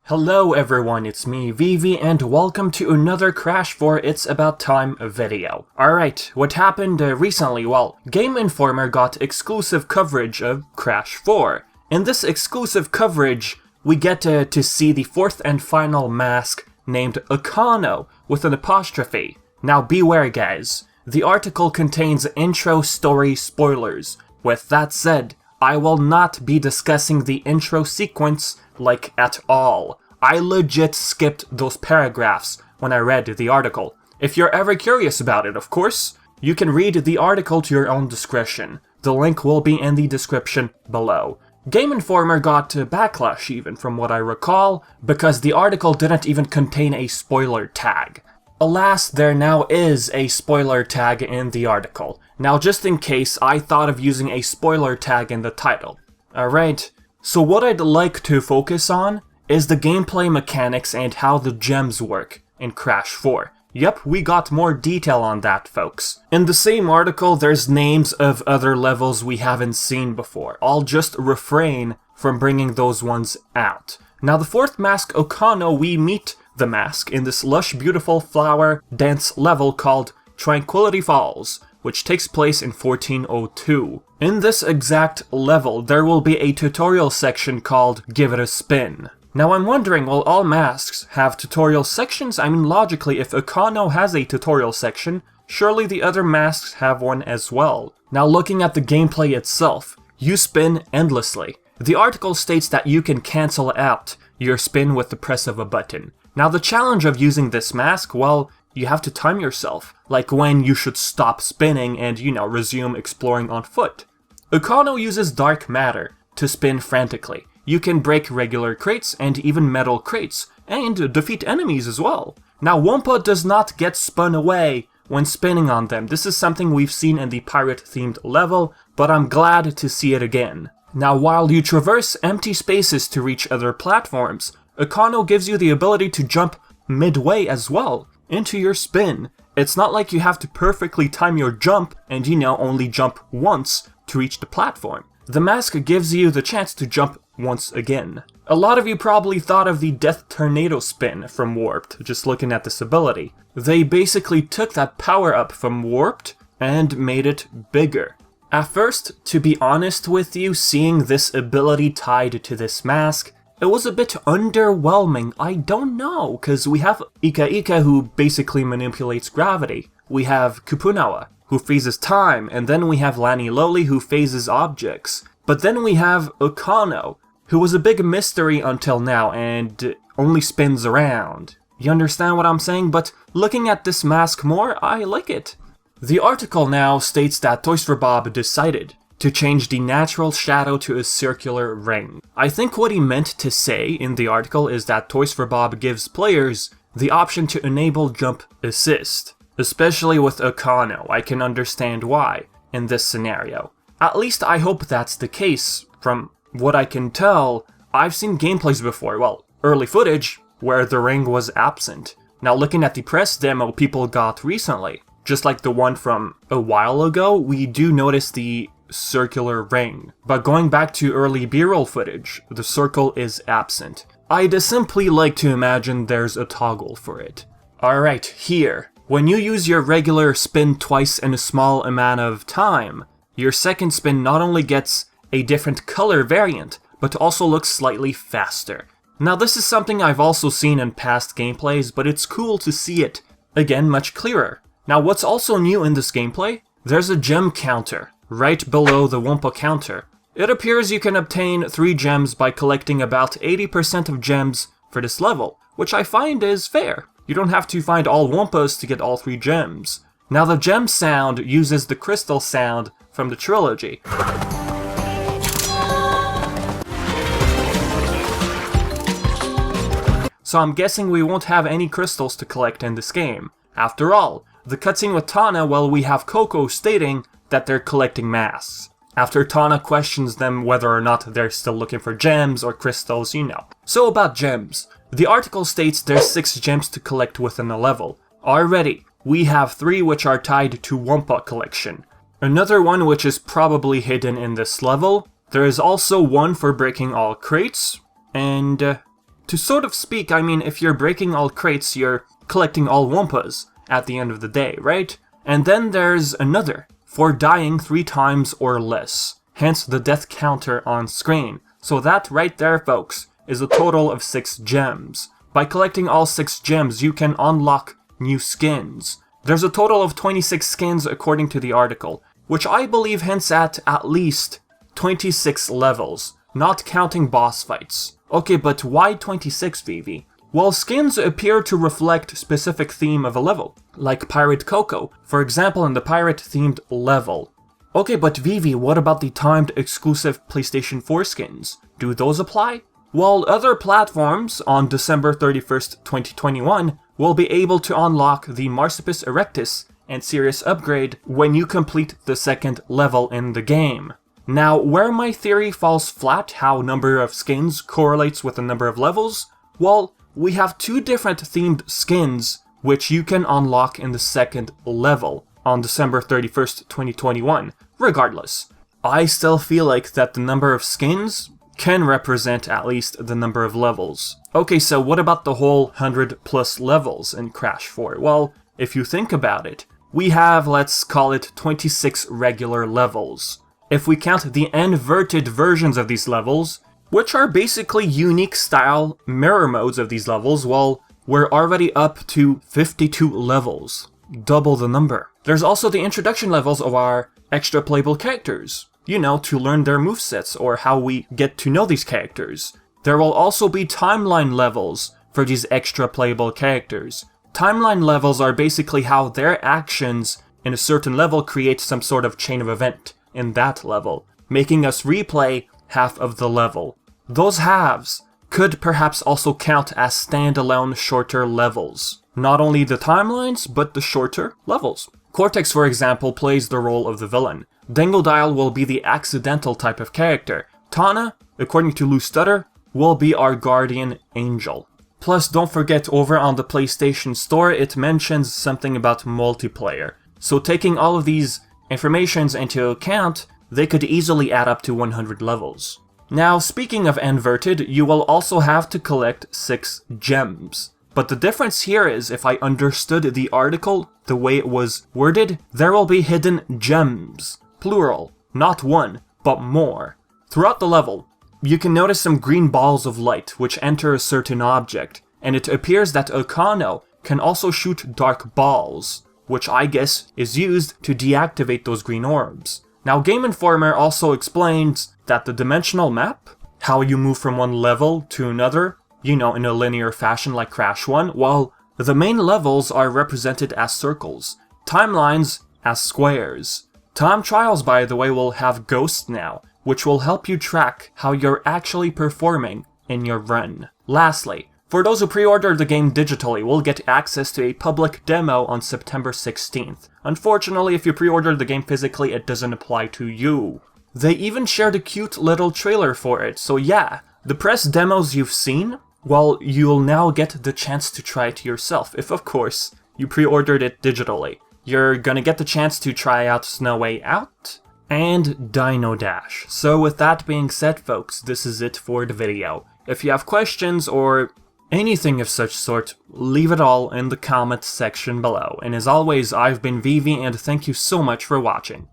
Hello everyone, it's me, Vivi, and welcome to another Crash for It's About Time video. Alright, what happened recently? Well, Gameinformer got exclusive coverage of Crash 4. In this exclusive coverage, we get to see the fourth and final mask named Akano with an apostrophe. Now beware guys, the article contains intro story spoilers. With that said, I will not be discussing the intro sequence like at all. I legit skipped those paragraphs when I read the article. If you're ever curious about it, of course, you can read the article to your own discretion. The link will be in the description below. Gameinformer got backlash even from what I recall, because the article didn't even contain a spoiler tag. Alas, there now is a spoiler tag in the article. Now just in case, I thought of using a spoiler tag in the title. Alright. So what I'd like to focus on is the gameplay mechanics and how the gems work in Crash 4. Yep, we got more detail on that, folks. In the same article, there's names of other levels we haven't seen before. I'll just refrain from bringing those ones out. Now the fourth mask, Akano, we meet the mask in this lush, beautiful flower dance level called Tranquility Falls, which takes place in 1402. In this exact level, there will be a tutorial section called Give It a Spin. Now I'm wondering, will all masks have tutorial sections? I mean, logically, if Akano has a tutorial section, surely the other masks have one as well. Now looking at the gameplay itself, you spin endlessly. The article states that you can cancel out your spin with the press of a button. Now the challenge of using this mask, well, you have to time yourself, like when you should stop spinning and, resume exploring on foot. Akano uses dark matter to spin frantically. You can break regular crates and even metal crates, and defeat enemies as well. Now Wumpa does not get spun away when spinning on them. This is something we've seen in the pirate-themed level, but I'm glad to see it again. Now while you traverse empty spaces to reach other platforms, Akano gives you the ability to jump midway as well into your spin. It's not like you have to perfectly time your jump and only jump once to reach the platform. The mask gives you the chance to jump once again. A lot of you probably thought of the Death Tornado spin from Warped, just looking at this ability. They basically took that power-up from Warped and made it bigger. At first, to be honest with you, seeing this ability tied to this mask, it was a bit underwhelming. I don't know, because we have Ika-Ika who basically manipulates gravity. We have Kupuna-wa who freezes time, and then we have Lani-Loli who phases objects. But then we have Akano, who was a big mystery until now and only spins around. You understand what I'm saying? But looking at this mask more, I like it. The article now states that Toys for Bob decided to change the natural shadow to a circular ring. I think what he meant to say in the article is that Toys for Bob gives players the option to enable jump assist. Especially with Akano, I can understand why in this scenario. At least I hope that's the case. From what I can tell, I've seen gameplays before, well, early footage, where the ring was absent. Now looking at the press demo people got recently, just like the one from a while ago, we do notice the circular ring. But going back to early B-roll footage, the circle is absent. I'd simply like to imagine there's a toggle for it. Alright, here. When you use your regular spin twice in a small amount of time, your second spin not only gets a different color variant, but also looks slightly faster. Now this is something I've also seen in past gameplays, but it's cool to see it, again, much clearer. Now what's also new in this gameplay? There's a gem counter, right below the Wumpa counter. It appears you can obtain 3 gems by collecting about 80% of gems for this level, which I find is fair. You don't have to find all Wumpas to get all 3 gems. Now the gem sound uses the crystal sound from the trilogy. So I'm guessing we won't have any crystals to collect in this game. After all, the cutscene with Tana, well, we have Coco stating that they're collecting masks. After Tana questions them whether or not they're still looking for gems or crystals, So about gems. The article states there's 6 gems to collect within a level. Already, we have 3 which are tied to Wumpa collection. Another one which is probably hidden in this level. There is also one for breaking all crates, and to sort of speak, I mean, if you're breaking all crates, you're collecting all Wumpas at the end of the day, right? And then there's another, for dying 3 times or less, hence the death counter on screen. So that right there, folks, is a total of 6 gems. By collecting all 6 gems, you can unlock new skins. There's a total of 26 skins according to the article, which I believe hints at least 26 levels, not counting boss fights. Okay, but why 26, Vivi? Well, skins appear to reflect specific theme of a level, like Pirate Coco, for example in the pirate-themed level. Okay, but Vivi, what about the timed exclusive PlayStation 4 skins? Do those apply? Well, other platforms on December 31st, 2021 will be able to unlock the Marsupus Erectus and Serious Upgrade when you complete the 2nd level in the game. Now, where my theory falls flat how number of skins correlates with the number of levels, well, we have 2 different themed skins which you can unlock in the 2nd level on December 31st, 2021. Regardless, I still feel like that the number of skins can represent at least the number of levels. Okay, so what about the whole 100 plus levels in Crash 4? Well, if you think about it, we have, let's call it 26 regular levels. If we count the inverted versions of these levels, which are basically unique style mirror modes of these levels, well, we're already up to 52 levels. Double the number. There's also the introduction levels of our extra playable characters, you know, to learn their movesets or how we get to know these characters. There will also be timeline levels for these extra playable characters. Timeline levels are basically how their actions in a certain level create some sort of chain of event in that level, making us replay half of the level. Those halves could perhaps also count as standalone shorter levels. Not only the timelines, but the shorter levels. Cortex, for example, plays the role of the villain. Dingodile will be the accidental type of character. Tana, according to Lou Stutter, will be our guardian angel. Plus, don't forget, over on the PlayStation Store, it mentions something about multiplayer. So taking all of these informations into account, they could easily add up to 100 levels. Now, speaking of inverted, you will also have to collect 6 gems. But the difference here is, if I understood the article the way it was worded, there will be hidden gems. Plural. Not one, but more. Throughout the level, you can notice some green balls of light which enter a certain object, and it appears that Akano can also shoot dark balls, which I guess is used to deactivate those green orbs. Now, Gameinformer also explains that the dimensional map, how you move from one level to another, you know, in a linear fashion like Crash 1, while the main levels are represented as circles, timelines as squares. Time trials, by the way, will have ghosts now, which will help you track how you're actually performing in your run. Lastly, for those who pre-order the game digitally, will get access to a public demo on September 16th. Unfortunately, if you pre-order the game physically, it doesn't apply to you. They even shared a cute little trailer for it, so yeah, the press demos you've seen, well, you'll now get the chance to try it yourself, if of course you pre-ordered it digitally. You're gonna get the chance to try out Snow Way Out and Dino Dash. So with that being said, folks, this is it for the video. If you have questions or anything of such sort, leave it all in the comment section below. And as always, I've been Vivi, and thank you so much for watching.